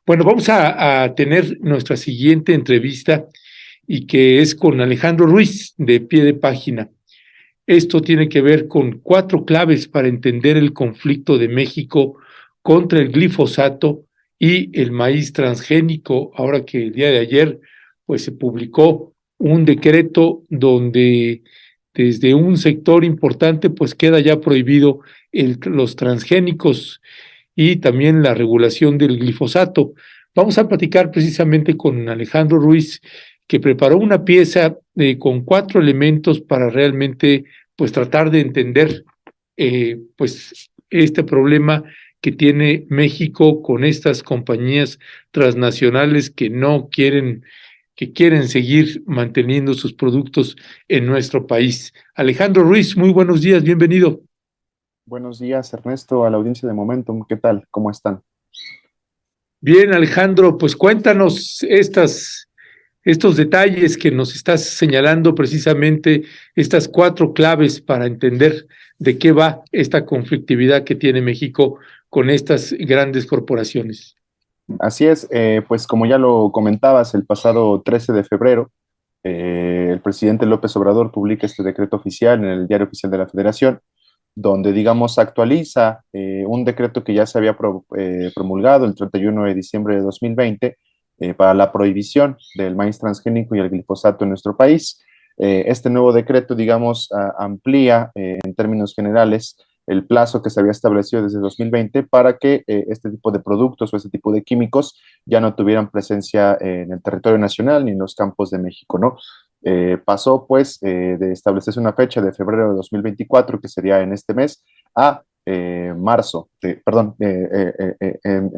Bueno, vamos a tener nuestra siguiente entrevista y que es con Alejandro Ruiz de Pie de Página. Esto tiene que ver con 4 claves para entender el conflicto de México contra el glifosato y el maíz transgénico. Ahora que el día de ayer pues se publicó un decreto donde desde un sector importante pues queda ya prohibido los transgénicos y también la regulación del glifosato. Vamos a platicar precisamente con Alejandro Ruiz, que preparó una pieza con 4 elementos para realmente pues tratar de entender pues este problema que tiene México con estas compañías transnacionales que quieren seguir manteniendo sus productos en nuestro país. Alejandro Ruiz, muy buenos días, bienvenido. Buenos días, Ernesto, a la audiencia de Momentum. ¿Qué tal? ¿Cómo están? Bien, Alejandro, pues cuéntanos estos detalles que nos estás señalando, precisamente estas 4 claves para entender de qué va esta conflictividad que tiene México con estas grandes corporaciones. Así es, pues como ya lo comentabas, el pasado 13 de febrero, el presidente López Obrador publica este decreto oficial en el Diario Oficial de la Federación, donde, digamos, actualiza un decreto que ya se había promulgado el 31 de diciembre de 2020 para la prohibición del maíz transgénico y el glifosato en nuestro país. Este nuevo decreto, digamos, amplía en términos generales el plazo que se había establecido desde 2020 para que este tipo de productos o este tipo de químicos ya no tuvieran presencia en el territorio nacional ni en los campos de México, ¿no? Pasó pues de establecerse una fecha de febrero de 2024, que sería en este mes, a en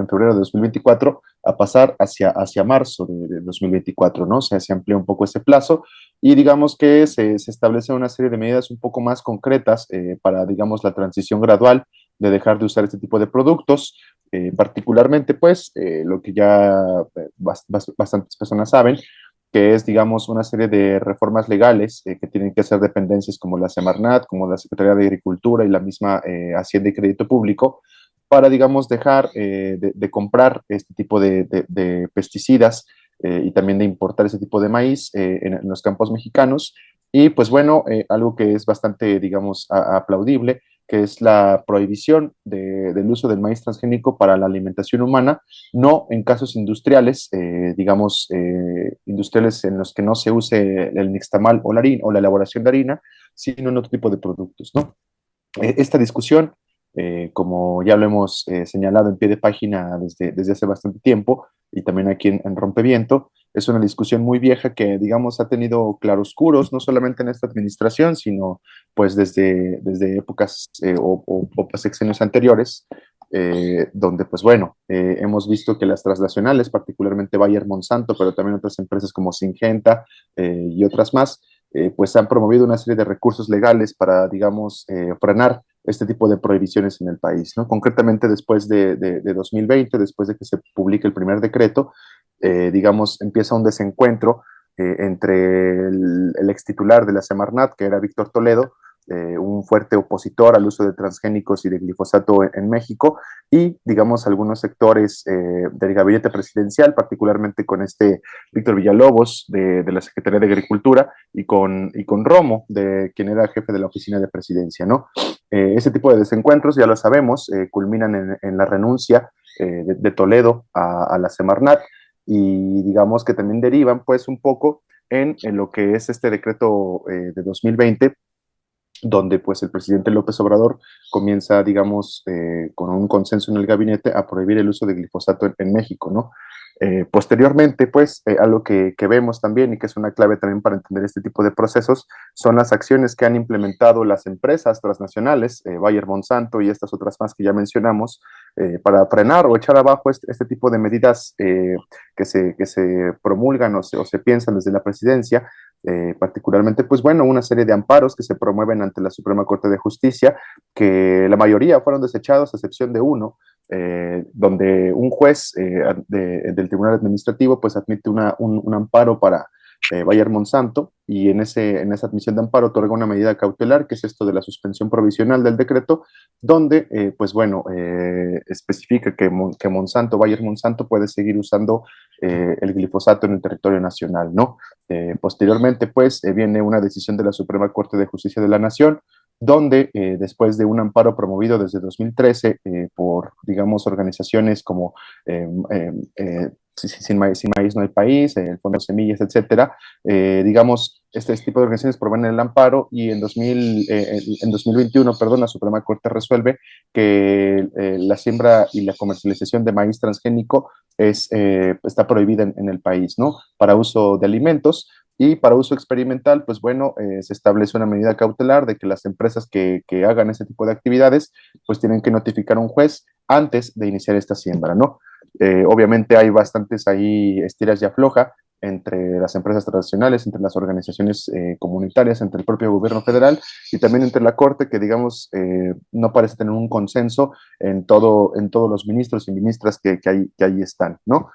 febrero de 2024, a pasar hacia marzo de 2024, ¿no? O sea, se amplía un poco ese plazo y digamos que se establece una serie de medidas un poco más concretas para, digamos, la transición gradual de dejar de usar este tipo de productos, particularmente, pues, lo que ya bastantes personas saben, que es, digamos, una serie de reformas legales que tienen que hacer dependencias como la Semarnat, como la Secretaría de Agricultura y la misma Hacienda y Crédito Público, para, digamos, dejar de comprar este tipo de pesticidas y también de importar ese tipo de maíz en los campos mexicanos. Y pues bueno, algo que es bastante, digamos, aplaudible, que es la prohibición del uso del maíz transgénico para la alimentación humana, no en casos industriales, digamos, industriales en los que no se use el nixtamal o la harina o la elaboración de harina, sino en otro tipo de productos, ¿no? Esta discusión, como ya lo hemos señalado en Pie de Página desde hace bastante tiempo y también aquí en Rompeviento, es una discusión muy vieja que, digamos, ha tenido claroscuros, no solamente en esta administración, sino pues desde épocas o sexenios anteriores, donde pues bueno, hemos visto que las transnacionales, particularmente Bayer Monsanto, pero también otras empresas como Syngenta y otras más, pues han promovido una serie de recursos legales para, digamos, frenar este tipo de prohibiciones en el país, ¿no? Concretamente después de 2020, después de que se publique el primer decreto, digamos, empieza un desencuentro entre el ex titular de la Semarnat, que era Víctor Toledo, un fuerte opositor al uso de transgénicos y de glifosato en México, y, digamos, algunos sectores del gabinete presidencial, particularmente con este Víctor Villalobos de la Secretaría de Agricultura y con Romo, de quien era jefe de la oficina de presidencia, ¿no? Ese tipo de desencuentros, ya lo sabemos, culminan en la renuncia de Toledo a la Semarnat, y digamos que también derivan pues un poco en lo que es este decreto de 2020, donde pues el presidente López Obrador comienza, digamos, con un consenso en el gabinete a prohibir el uso de glifosato en México, ¿no? Posteriormente, pues, algo que vemos también y que es una clave también para entender este tipo de procesos son las acciones que han implementado las empresas transnacionales, Bayer Monsanto y estas otras más que ya mencionamos, para frenar o echar abajo este tipo de medidas que se promulgan o se piensan desde la presidencia, particularmente, pues bueno, una serie de amparos que se promueven ante la Suprema Corte de Justicia, que la mayoría fueron desechados, a excepción de uno, donde un juez del Tribunal Administrativo pues admite un amparo Bayer Monsanto, y en esa admisión de amparo otorga una medida cautelar, que es esto de la suspensión provisional del decreto, donde, pues bueno, especifica que Monsanto, Bayer Monsanto, puede seguir usando el glifosato en el territorio nacional, ¿no? Posteriormente, pues, viene una decisión de la Suprema Corte de Justicia de la Nación, donde después de un amparo promovido desde 2013 por, digamos, organizaciones como sin maíz no hay país, el Fondo Semillas, etcétera, digamos, este tipo de organizaciones promueven el amparo, y en 2021, perdón, la Suprema Corte resuelve que la siembra y la comercialización de maíz transgénico está prohibida en el país, ¿no? Para uso de alimentos. Y para uso experimental, pues bueno, se establece una medida cautelar de que las empresas que hagan ese tipo de actividades, pues tienen que notificar a un juez antes de iniciar esta siembra, ¿no? Obviamente hay bastantes ahí estiras y afloja entre las empresas tradicionales, entre las organizaciones comunitarias, entre el propio gobierno federal y también entre la Corte, que digamos no parece tener un consenso en todos los ministros y ministras que ahí están, ¿no?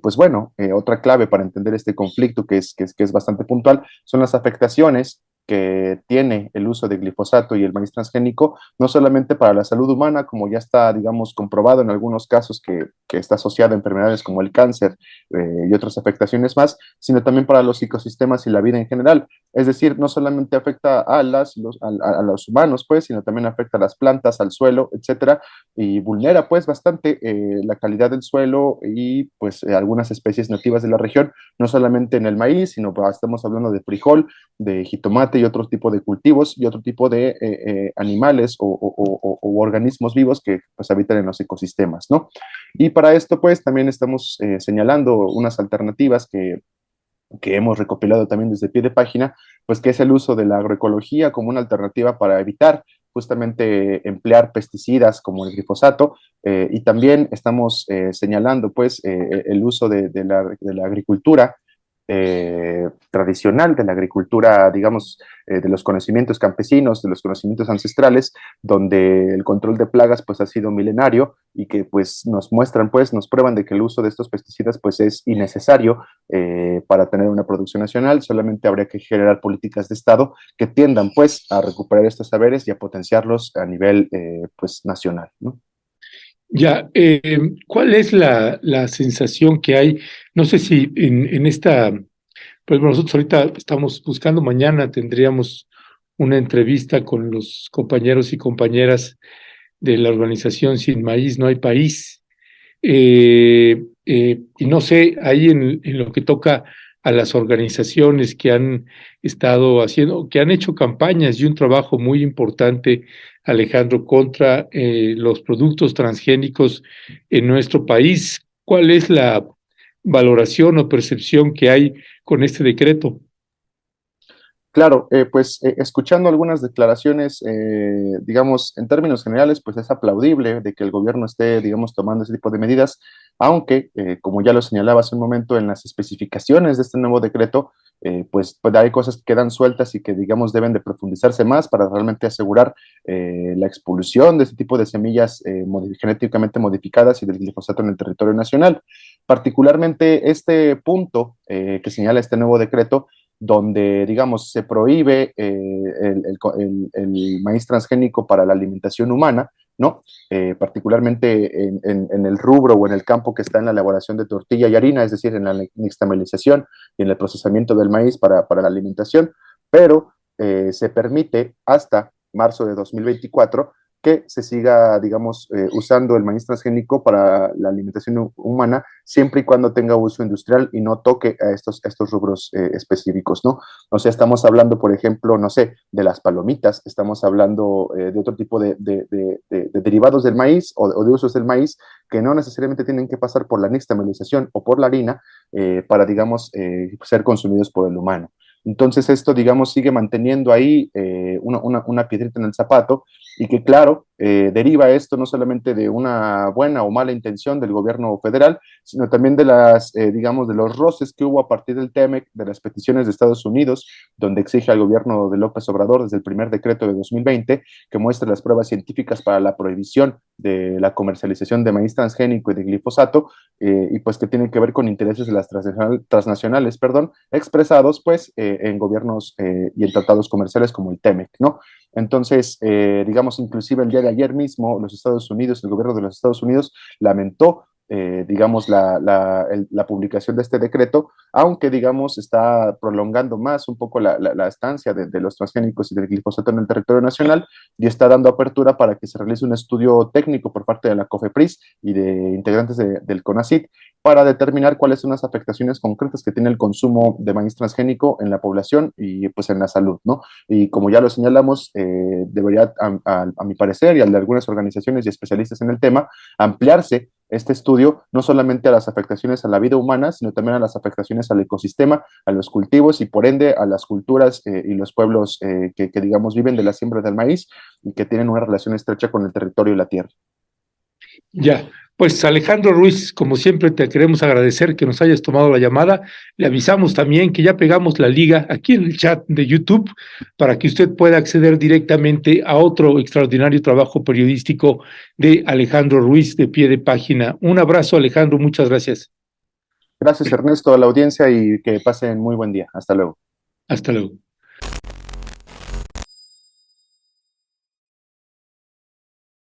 Pues bueno, otra clave para entender este conflicto que es bastante puntual son las afectaciones que tiene el uso de glifosato y el maíz transgénico, no solamente para la salud humana, como ya está, digamos, comprobado en algunos casos que está asociada a enfermedades como el cáncer y otras afectaciones más, sino también para los ecosistemas y la vida en general. Es decir, no solamente afecta a los humanos, pues, sino también afecta a las plantas, al suelo, etcétera, y vulnera, pues, bastante la calidad del suelo y, pues, algunas especies nativas de la región, no solamente en el maíz, sino pues, estamos hablando de frijol, de jitomate y otro tipo de cultivos y otro tipo de animales o organismos vivos que pues habitan en los ecosistemas, ¿no? Y para esto pues también estamos señalando unas alternativas que hemos recopilado también desde pie de página, pues que es el uso de la agroecología como una alternativa para evitar justamente emplear pesticidas como el glifosato, y también estamos señalando pues el uso de la agricultura tradicional, de la agricultura, digamos, de los conocimientos campesinos, de los conocimientos ancestrales, donde el control de plagas pues ha sido milenario y que pues nos muestran, pues nos prueban de que el uso de estos pesticidas pues es innecesario para tener una producción nacional. Solamente habría que generar políticas de Estado que tiendan pues a recuperar estos saberes y a potenciarlos a nivel pues nacional, ¿no? Ya, ¿cuál es la sensación que hay? No sé si en esta, pues nosotros ahorita estamos buscando, mañana tendríamos una entrevista con los compañeros y compañeras de la organización Sin Maíz No Hay País. Y no sé, ahí en lo que toca a las organizaciones que han estado haciendo, que han hecho campañas y un trabajo muy importante, Alejandro, contra los productos transgénicos en nuestro país. ¿Cuál es la valoración o percepción que hay con este decreto? Claro, pues escuchando algunas declaraciones, digamos, en términos generales, pues es aplaudible de que el gobierno esté, digamos, tomando ese tipo de medidas, aunque, como ya lo señalaba hace un momento, en las especificaciones de este nuevo decreto, pues hay cosas que quedan sueltas y que, digamos, deben de profundizarse más para realmente asegurar la expulsión de este tipo de semillas genéticamente modificadas y del glifosato en el territorio nacional. Particularmente este punto que señala este nuevo decreto, donde, digamos, se prohíbe el maíz transgénico para la alimentación humana, ¿no? Particularmente en el rubro o en el campo que está en la elaboración de tortilla y harina, es decir, en la nixtamalización y en el procesamiento del maíz para la alimentación, pero se permite hasta marzo de 2024 que se siga, digamos, usando el maíz transgénico para la alimentación humana, siempre y cuando tenga uso industrial y no toque a estos rubros específicos, ¿no? O sea, estamos hablando, por ejemplo, no sé, de las palomitas, estamos hablando de otro tipo de derivados del maíz o de usos del maíz que no necesariamente tienen que pasar por la nixtamalización o por la harina para, digamos, ser consumidos por el humano. Entonces esto, digamos, sigue manteniendo ahí una piedrita en el zapato y que, claro, deriva esto no solamente de una buena o mala intención del gobierno federal, sino también de digamos, de los roces que hubo a partir del TEMEC, de las peticiones de Estados Unidos, donde exige al gobierno de López Obrador, desde el primer decreto de 2020, que muestre las pruebas científicas para la prohibición de la comercialización de maíz transgénico y de glifosato, y pues que tienen que ver con intereses de las transnacionales, expresados pues en gobiernos y en tratados comerciales como el TEMEC, ¿no? Entonces, digamos, inclusive el día de ayer mismo, los Estados Unidos, el gobierno de los Estados Unidos lamentó, digamos, la publicación de este decreto, aunque, digamos, está prolongando más un poco la estancia de los transgénicos y del glifosato en el territorio nacional, y está dando apertura para que se realice un estudio técnico por parte de la COFEPRIS y de integrantes del CONACYT para determinar cuáles son las afectaciones concretas que tiene el consumo de maíz transgénico en la población y pues en la salud, ¿no? Y como ya lo señalamos, debería, a mi parecer, y al de algunas organizaciones y especialistas en el tema, ampliarse este estudio no solamente a las afectaciones a la vida humana, sino también a las afectaciones al ecosistema, a los cultivos y por ende a las culturas y los pueblos que, digamos, viven de la siembra del maíz y que tienen una relación estrecha con el territorio y la tierra. Ya, pues Alejandro Ruiz, como siempre te queremos agradecer que nos hayas tomado la llamada. Le avisamos también que ya pegamos la liga aquí en el chat de YouTube para que usted pueda acceder directamente a otro extraordinario trabajo periodístico de Alejandro Ruiz de Pie de Página. Un abrazo, Alejandro, muchas gracias. Gracias, Ernesto, a la audiencia y que pasen muy buen día. Hasta luego. Hasta luego.